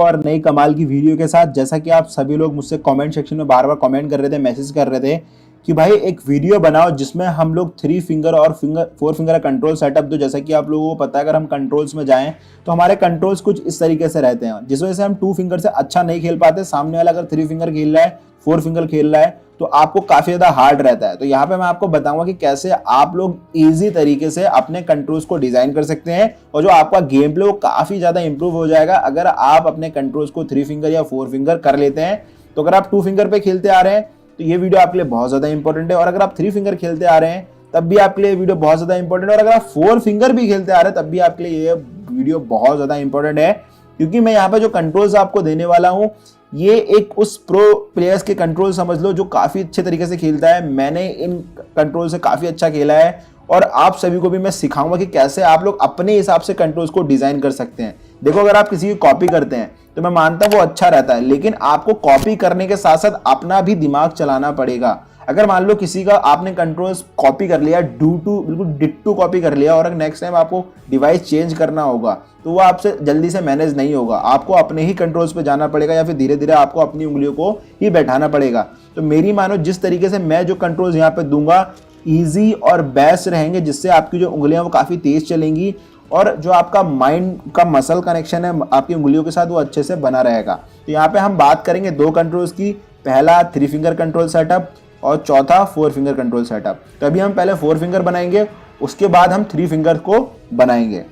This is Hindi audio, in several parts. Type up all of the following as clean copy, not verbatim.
और नई कमाल की वीडियो के साथ। जैसा कि आप सभी लोग मुझसे कमेंट सेक्शन में बार बार कमेंट कर रहे थे, मैसेज कर रहे थे कि भाई एक वीडियो बनाओ जिसमें हम लोग 3 फिंगर और 4 फिंगर का कंट्रोल सेटअप दो। जैसा कि आप लोगों को पता है, अगर हम कंट्रोल्स में जाएं तो हमारे कंट्रोल्स कुछ इस तरीके से रहते हैं, जिस वजह से हम 2 फिंगर से अच्छा नहीं खेल पाते। सामने वाला अगर 3 फिंगर खेल रहा है, 4 फिंगर खेल रहा है, तो आपको काफी ज्यादा हार्ड रहता है। तो यहाँ पे मैं आपको बताऊंगा कि कैसे आप लोग इजी तरीके से अपने कंट्रोल्स को डिजाइन कर सकते हैं और जो आपका गेम प्ले वो काफी ज्यादा इंप्रूव हो जाएगा अगर आप अपने कंट्रोल्स को 3 फिंगर या 4 फिंगर कर लेते हैं। तो अगर आप 2 फिंगर पे खेलते आ रहे हैं तो ये वीडियो आपके लिए बहुत ज्यादा इंपॉर्टेंट है, और अगर आप 3 फिंगर खेलते आ रहे हैं तब भी आपके लिए वीडियो बहुत ज्यादा इंपॉर्टेंट है, और अगर आप 4 फिंगर भी खेलते आ रहे हैं तब भी आपके लिए ये वीडियो बहुत ज्यादा इंपॉर्टेंट है। क्योंकि मैं यहाँ पे जो कंट्रोल्स आपको देने वाला हूँ ये एक उस प्रो प्लेयर्स के कंट्रोल समझ लो जो काफी अच्छे तरीके से खेलता है। मैंने इन कंट्रोल से काफी अच्छा खेला है और आप सभी को भी मैं सिखाऊंगा कि कैसे आप लोग अपने हिसाब से कंट्रोल्स को डिजाइन कर सकते हैं। देखो, अगर आप किसी की कॉपी करते हैं तो मैं मानता हूं वो अच्छा रहता है, लेकिन आपको कॉपी करने के साथ साथ अपना भी दिमाग चलाना पड़ेगा। अगर मान लो किसी का आपने कंट्रोल्स कॉपी कर लिया, बिल्कुल डिट्टू कॉपी कर लिया, और नेक्स्ट टाइम आपको डिवाइस चेंज करना होगा तो वो आपसे जल्दी से मैनेज नहीं होगा। आपको अपने ही कंट्रोल्स पे जाना पड़ेगा या फिर धीरे धीरे आपको अपनी उंगलियों को ही बैठाना पड़ेगा। तो मेरी मानो जिस तरीके से मैं जो कंट्रोल्स यहाँ पे दूंगा ईजी और बेस्ट रहेंगे, जिससे आपकी जो उंगलियां वो काफी तेज चलेंगी और जो आपका माइंड का मसल कनेक्शन है आपकी उंगलियों के साथ वो अच्छे से बना रहेगा। तो यहाँ पे हम बात करेंगे 2 कंट्रोल्स की, पहला 3 फिंगर कंट्रोल सेटअप और चौथा 4 फिंगर कंट्रोल सेटअप। तो अभी हम पहले 4 फिंगर बनाएंगे, उसके बाद हम 3 फिंगर को बनाएंगे।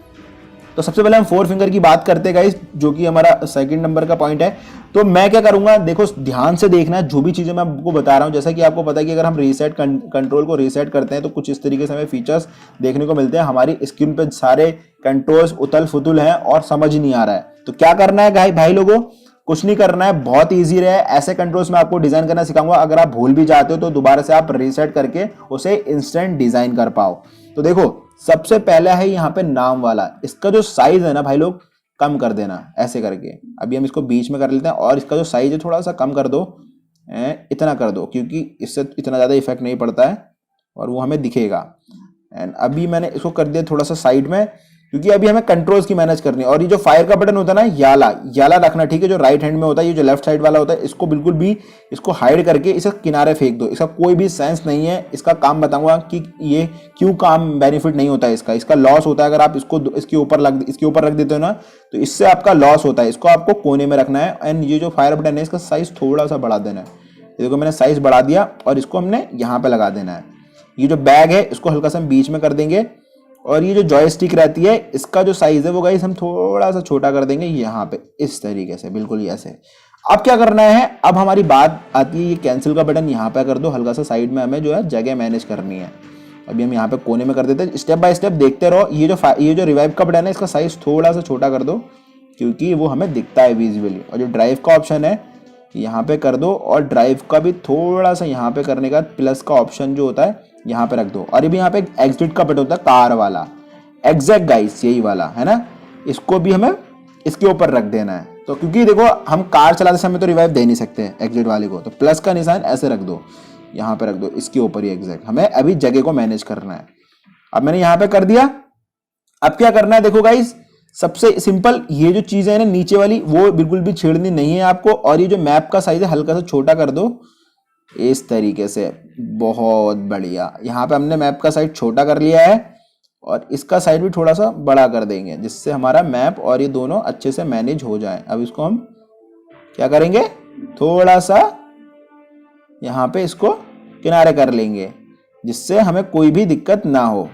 तो सबसे पहले हम 4 फिंगर की बात करते हैं गाइस, जो कि हमारा सेकंड नंबर का पॉइंट है। तो मैं क्या करूंगा, देखो ध्यान से देखना है जो भी चीजें मैं आपको बता रहा हूं। जैसा कि आपको पता है कि अगर हम रीसेट कंट्रोल को रीसेट करते हैं तो कुछ इस तरीके से हमें फीचर्स देखने को मिलते हैं। हमारी स्क्रीन पे सारे कंट्रोल्स उतल फुतुल हैं और समझ नहीं आ रहा है। तो क्या करना है भाई लोगों, कुछ नहीं करना है, बहुत ईजी रहे। ऐसे कंट्रोल्स मैं आपको डिजाइन करना सिखाऊंगा, अगर आप भूल भी जाते हो तो दोबारा से आप रीसेट करके उसे इंस्टेंट डिजाइन कर पाओ। तो देखो, सबसे पहला है यहाँ पे नाम वाला, इसका जो साइज है ना भाई लोग कम कर देना ऐसे करके। अभी हम इसको बीच में कर लेते हैं और इसका जो साइज है थोड़ा सा कम कर दो, इतना कर दो, क्योंकि इससे इतना ज्यादा इफेक्ट नहीं पड़ता है और वो हमें दिखेगा। एंड अभी मैंने इसको कर दिया थोड़ा सा साइड में, क्योंकि अभी हमें कंट्रोल्स की मैनेज करनी है। और ये जो फायर का बटन होता है ना, याला रखना, ठीक है, जो राइट हैंड में होता है, ये जो लेफ्ट साइड वाला होता है, इसको बिल्कुल भी इसको हाइड करके इसे किनारे फेंक दो। इसका कोई भी सेंस नहीं है। इसका काम बताऊंगा कि ये क्यों काम बेनिफिट नहीं होता है, इसका लॉस होता है। अगर आप इसको इसके ऊपर रख देते हो ना तो इससे आपका लॉस होता है। इसको आपको कोने में रखना है। एंड ये जो फायर बटन है इसका साइज थोड़ा सा बढ़ा देना है। देखो मैंने साइज बढ़ा दिया और इसको हमने यहाँ पे लगा देना है। ये जो बैग है इसको हल्का सा हम बीच में कर देंगे, और ये जो जॉयस्टिक रहती है इसका जो साइज है वो गाइस हम थोड़ा सा छोटा कर देंगे यहाँ पे, इस तरीके से, बिल्कुल ऐसे। अब क्या करना है, अब हमारी बात आती है ये कैंसिल का बटन यहाँ पे कर दो हल्का सा साइड में, हमें जो है जगह मैनेज करनी है। अभी हम यहाँ पे कोने में कर देते हैं, स्टेप बाय स्टेप देखते रहो। ये जो रिवाइव का बटन है इसका साइज थोड़ा सा छोटा कर दो, क्योंकि वो हमें दिखता है विजुअली। और जो ड्राइव का ऑप्शन है यहाँ पे कर दो, और ड्राइव का भी थोड़ा सा यहाँ पे करने का प्लस का ऑप्शन जो होता है यहाँ पे रख दो। और ये भी यहाँ पे एग्जिट का बटन होता है कार वाला, एग्जैक्ट गाइस यही वाला है ना, इसको भी हमें इसके ऊपर रख देना है। तो क्योंकि देखो हम कार चलाते समय तो रिवाइव दे नहीं सकते एग्जिट वाले को, तो प्लस का निशान ऐसे रख दो, यहाँ पे रख दो, इसके ऊपर ही एग्जैक्ट। हमें अभी जगह को मैनेज करना है। अब मैंने यहाँ पे कर दिया। अब क्या करना है, देखो गाइस, सबसे सिंपल, ये जो चीजें है ना नीचे वाली वो बिल्कुल भी छेड़नी नहीं है आपको। और ये जो मैप का साइज है हल्का सा छोटा कर दो इस तरीके से, बहुत बढ़िया। यहाँ पे हमने मैप का साइज छोटा कर लिया है और इसका साइड भी थोड़ा सा बड़ा कर देंगे, जिससे हमारा मैप और ये दोनों अच्छे से मैनेज हो जाए। अब इसको हम क्या करेंगे, थोड़ा सा यहाँ पे इसको किनारे कर लेंगे, जिससे हमें कोई भी दिक्कत ना हो।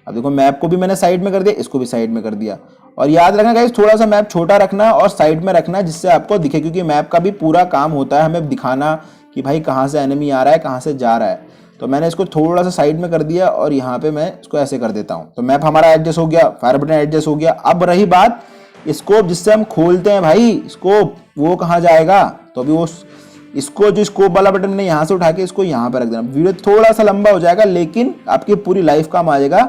अब देखो मैप को भी मैंने साइड में कर दिया, इसको भी साइड में कर दिया। और याद रखना गाइस, थोड़ा सा मैप छोटा रखना और साइड में रखना, जिससे आपको दिखे, क्योंकि मैप का भी पूरा काम होता है हमें दिखाना कि भाई कहाँ से एनिमी आ रहा है, कहाँ से जा रहा है। तो मैंने इसको थोड़ा सा साइड में कर दिया और यहाँ पे मैं इसको ऐसे कर देता हूँ। तो मैप हमारा एडजस्ट हो गया, फायर बटन एडजस्ट हो गया। अब रही बात स्कोप, जिससे हम खोलते हैं भाई स्कोप, वो कहाँ जाएगा, तो अभी वो इसको जो स्कोप वाला बटन ने यहाँ से उठा के इसको यहाँ पे रख देना। वीडियो थोड़ा सा लंबा हो जाएगा लेकिन आपकी पूरी लाइफ काम आ जाएगा।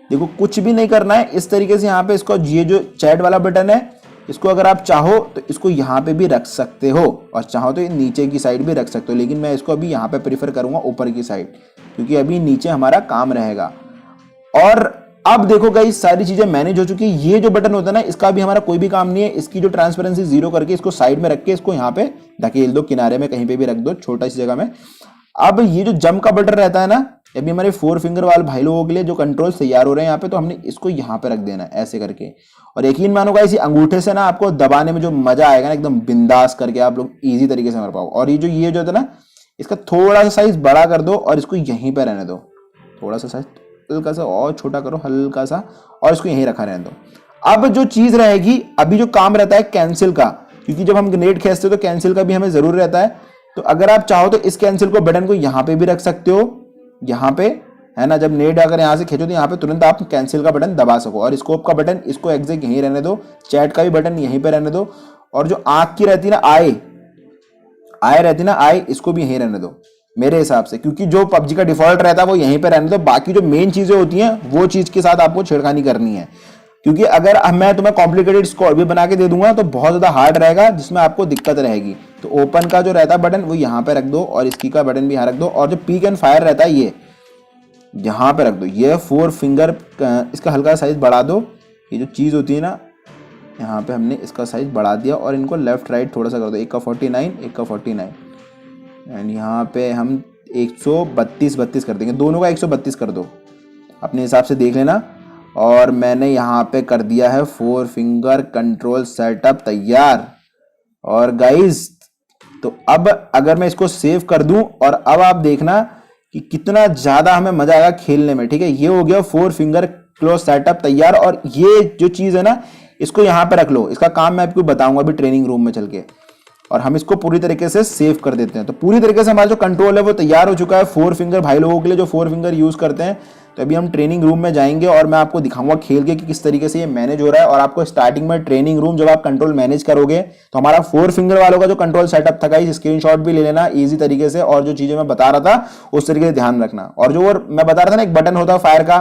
देखो कुछ भी नहीं करना है, इस तरीके से यहाँ पे इसको, ये जो चैट वाला बटन है इसको अगर आप चाहो तो इसको यहाँ पे भी रख सकते हो, और चाहो तो नीचे की साइड भी रख सकते हो, लेकिन मैं इसको अभी यहाँ पे प्रीफर करूंगा ऊपर की साइड, क्योंकि अभी नीचे हमारा काम रहेगा। और अब देखो गाइस सारी चीजें मैनेज हो चुकी है। ये जो बटन होता है ना, इसका भी हमारा कोई भी काम नहीं है। इसकी जो ट्रांसपेरेंसी 0 करके इसको साइड में रख के इसको यहाँ पे धकेल दो, किनारे में कहीं पे भी रख दो, छोटा सी जगह में। अब ये जो जंप का बटन रहता है ना, अभी हमारे 4 फिंगर वाले भाई लोगों के लिए जो कंट्रोल तैयार हो रहे हैं यहाँ पे, तो हमने इसको यहाँ पे रख देना है ऐसे करके। और यकीन मानो गाइस, इसी अंगूठे से ना आपको दबाने में जो मजा आएगा ना, एकदम बिंदास करके आप लोग इजी तरीके से मार पाओ। और ये जो है ना, इसका थोड़ा सा साइज बड़ा कर दो और इसको यहीं पे रहने दो। थोड़ा सा साइज हल्का सा और छोटा करो, हल्का सा, और इसको यहीं रखा रहने दो। अब जो चीज रहेगी, अभी जो काम रहता है कैंसिल का, क्योंकि जब हम ग्रेनेड खेलते हो तो कैंसिल का भी हमें जरूर रहता है। तो अगर आप चाहो तो इस कैंसिल को बटन को यहाँ पे भी रख सकते हो, यहाँ पे है ना। जब नेट अगर यहाँ से खींचो तो यहाँ पे तुरंत आप कैंसिल का बटन दबा सको। और स्कोप का बटन इसको एग्जैक्ट यहीं रहने दो, चैट का भी बटन यहीं पे रहने दो, और जो आंख की रहती है ना, आई रहती है ना, आई, इसको भी यहीं रहने दो मेरे हिसाब से, क्योंकि जो पबजी का डिफॉल्ट रहता है वो यहीं पे रहने दो। बाकी जो मेन चीजें होती हैं वो चीज के साथ आपको छेड़खानी करनी है, क्योंकि अगर मैं तुम्हें कॉम्प्लिकेटेड स्कोर भी बना के दे दूंगा तो बहुत ज्यादा हार्ड रहेगा, जिसमें आपको दिक्कत रहेगी। तो ओपन का जो रहता है बटन वो यहाँ पे रख दो, और इसकी का बटन भी यहाँ रख दो, और जो पीक एंड फायर रहता है ये यहाँ पे रख दो। ये 4 फिंगर, इसका हल्का साइज बढ़ा दो। ये जो चीज होती है ना, यहाँ पे हमने इसका साइज बढ़ा दिया, और इनको लेफ्ट राइट थोड़ा सा कर दो, एक का 49, एक का 49, एंड यहाँ पे हम 132 कर देंगे, दोनों का 132 कर दो, अपने हिसाब से देख लेना। और मैंने यहाँ पे कर दिया है 4 फिंगर कंट्रोल सेटअप तैयार। और गाइस, तो अब अगर मैं इसको सेव कर दूं, और अब आप देखना कि कितना ज्यादा हमें मजा आएगा खेलने में। ठीक है, ये हो गया 4 फिंगर क्लोज सेटअप तैयार। और ये जो चीज है ना, इसको यहाँ पे रख लो, इसका काम मैं आपको बताऊंगा अभी ट्रेनिंग रूम में चल के। और हम इसको पूरी तरीके से सेव कर देते हैं। तो पूरी तरीके से हमारा जो कंट्रोल है वो तैयार हो चुका है 4 फिंगर भाई लोगों के लिए जो 4 फिंगर यूज करते हैं। तो अभी हम ट्रेनिंग रूम में जाएंगे और मैं आपको दिखाऊंगा खेल के कि किस तरीके से ये मैनेज हो रहा है। और आपको स्टार्टिंग में ट्रेनिंग रूम जब आप कंट्रोल मैनेज करोगे तो हमारा 4 फिंगर वालों का जो कंट्रोल सेटअप था गाइस, स्क्रीनशॉट भी ले लेना इजी तरीके से, और जो चीजें मैं बता रहा था उस तरीके से ध्यान रखना। और जो मैं बता रहा था ना, एक बटन होता है फायर का,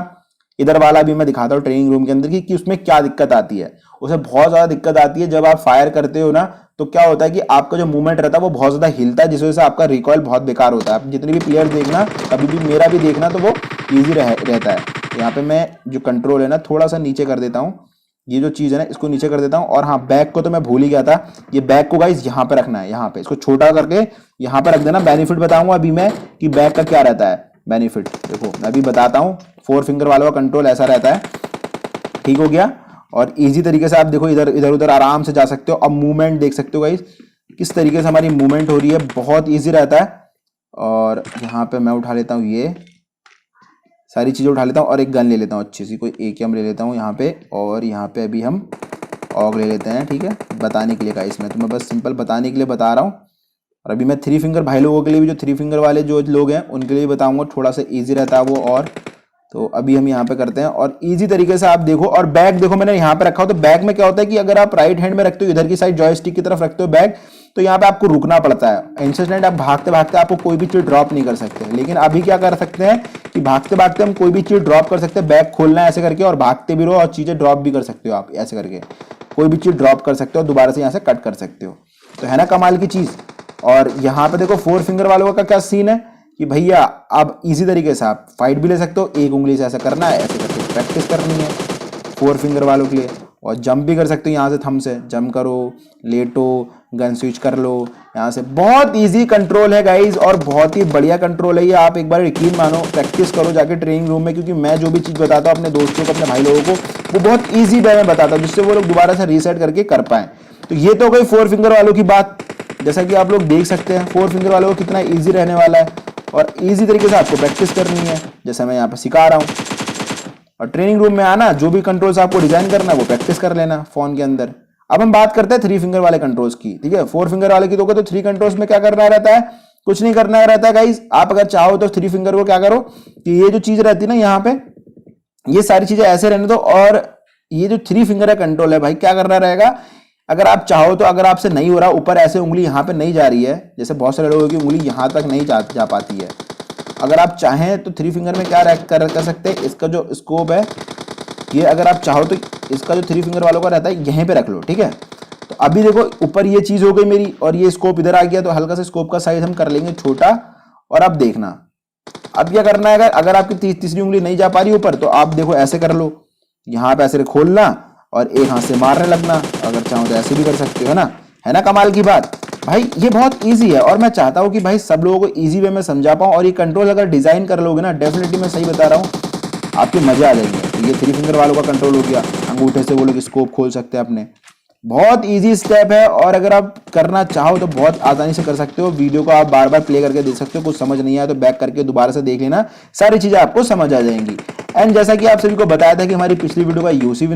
इधर वाला भी मैं दिखाता हूँ ट्रेनिंग रूम के अंदर कि उसमें क्या दिक्कत आती है। उसे बहुत ज्यादा दिक्कत आती है जब आप फायर करते हो ना, तो क्या होता है कि आपका जो मूवमेंट रहता है वो बहुत ज्यादा हिलता है, जिस वजह से आपका रिकॉइल बहुत बेकार होता है। आप जितने भी प्लेयर देखना, कभी भी मेरा भी देखना, तो वो इजी रहता है। यहाँ पे मैं जो कंट्रोल है ना, थोड़ा सा नीचे कर देता हूँ, ये जो चीज है ना इसको नीचे कर देता हूँ। और हाँ, बैक को तो मैं भूल ही गया था, ये बैक को गाइस यहाँ पे रखना है, यहाँ पे इसको छोटा करके यहाँ पे रख देना। बेनिफिट बताऊंगा अभी मैं कि बैक का क्या रहता है बेनिफिट, देखो मैं अभी बताता हूँ। 4 फिंगर वालों का कंट्रोल ऐसा रहता है, ठीक हो गया। और इजी तरीके से आप देखो इधर इधर उधर आराम से जा सकते हो। अब मूवमेंट देख सकते हो गाइस, किस तरीके से हमारी मूवमेंट हो रही है, बहुत इजी रहता है। और यहाँ पे मैं उठा लेता हूँ, ये सारी चीजें उठा लेता हूँ, और एक गन ले लेता हूँ अच्छी सी, कोई AKM ले लेता हूँ यहाँ पे। और यहाँ पे अभी हम ऑग ले लेते हैं, ठीक है, बताने के लिए गाइस, मैं तुम्हें बस सिंपल बताने के लिए बता रहा हूँ। और अभी मैं 3 फिंगर भाई लोगों के लिए भी, जो 3 फिंगर वाले जो लोग हैं उनके लिए बताऊंगा, थोड़ा सा इजी रहता है वो। और तो अभी हम यहाँ पे करते हैं, और इजी तरीके से आप देखो। और बैग देखो मैंने यहाँ पे रखा हो, तो बैग में क्या होता है कि अगर आप राइट हैंड में रखते हो, इधर की साइड जॉयस्टिक की तरफ रखते हो बैग, तो यहाँ पे आपको रुकना पड़ता है। इंस्टेंट आप भागते भागते आपको कोई भी चीज ड्रॉप नहीं कर सकते। लेकिन अभी क्या कर सकते हैं कि भागते भागते हम कोई भी चीज ड्रॉप कर सकते हैं। बैग खोलना है ऐसे करके, और भागते भी रहो, और चीजें ड्रॉप भी कर सकते हो आप ऐसे करके, कोई भी चीज ड्रॉप कर सकते हो, दोबारा से यहाँ से कट कर सकते हो। तो है ना कमाल की चीज। और यहाँ पे देखो 4 फिंगर वालों का क्या सीन है कि भैया आप इजी तरीके से आप फाइट भी ले सकते हो। एक उंगली से ऐसा करना है, ऐसे करके प्रैक्टिस करनी है 4 फिंगर वालों के लिए। और जंप भी कर सकते हो, यहाँ से थंब से जंप करो, लेटो, गन स्विच कर लो यहाँ से। बहुत इजी कंट्रोल है गाइज, और बहुत ही बढ़िया कंट्रोल है ये। आप एक बार यकीन मानो, प्रैक्टिस करो जाके ट्रेनिंग रूम में, क्योंकि मैं जो भी चीज़ बताता हूँ अपने दोस्तों को, अपने भाई लोगों को, वो बहुत ईजी वे में बताता हूँ, जिससे वो लोग दोबारा से रीसेट करके कर पाए। तो ये तो गई 4 फिंगर वालों की बात। जैसा कि आप लोग देख सकते हैं 4 फिंगर वालों को कितना ईजी रहने वाला है, और इजी तरीके से आपको प्रैक्टिस करनी है, जैसा मैं यहाँ पे सिखा रहा हूँ। और ट्रेनिंग रूम में आना, जो भी कंट्रोल्स आपको डिजाइन करना है वो प्रैक्टिस कर लेना फोन के अंदर। अब हम बात करते हैं 3 फिंगर वाले कंट्रोल्स की, ठीक है। 4 फिंगर वाले की दोगे तो 3 कंट्रोल्स में क्या करना रहता है, कुछ नहीं करना रहता है गाइस। आप अगर चाहो तो 3 फिंगर को क्या करो कि ये जो चीज रहती है ना यहाँ पे, ये सारी चीजें ऐसे रहने दो। और ये जो 3 फिंगर का कंट्रोल है भाई, क्या करना रहेगा, अगर आप चाहो तो, अगर आपसे नहीं हो रहा, ऊपर ऐसे उंगली यहाँ पे नहीं जा रही है, जैसे बहुत सारे लोगों की उंगली यहाँ तक नहीं जा पाती है, अगर आप चाहें तो 3 फिंगर में क्या कर सकते हैं, इसका जो स्कोप है ये, अगर आप चाहो तो इसका जो 3 फिंगर वालों का रहता है यहीं पे रख लो, ठीक है। तो अभी देखो ऊपर ये चीज हो गई मेरी, और ये स्कोप इधर आ गया, तो हल्का सा स्कोप का साइज हम कर लेंगे छोटा। और अब देखना, अब क्या करना है, अगर आपकी तीसरी उंगली नहीं जा पा रही ऊपर, तो आप देखो ऐसे कर लो, यहाँ पे ऐसे खोलना और एक हाथ से मारने लगना। अगर चाहो तो ऐसे भी कर सकते हो, है ना कमाल की बात। भाई ये बहुत इजी है और मैं चाहता हूँ कि भाई सब लोगों को इजी वे में समझा पाऊँ। और ये कंट्रोल अगर डिजाइन कर लोगे ना, डेफिनेटली मैं सही बता रहा हूँ, आपके मजे आ जाएंगे। तो ये 3 फिंगर वालों का कंट्रोल हो गया, अंगूठे से वो लोग स्कोप खोल सकते हैं अपने। बहुत इजी स्टेप है और अगर आप करना चाहो तो बहुत आसानी से कर सकते हो। वीडियो को आप बार बार प्ले करके देख सकते हो, कुछ समझ नहीं आया तो बैक करके दोबारा से देख लेना, सारी चीजें आपको समझ आ जाएंगी। एंड जैसा कि आप सभी को बताया था कि हमारी पिछली वीडियो का यूसी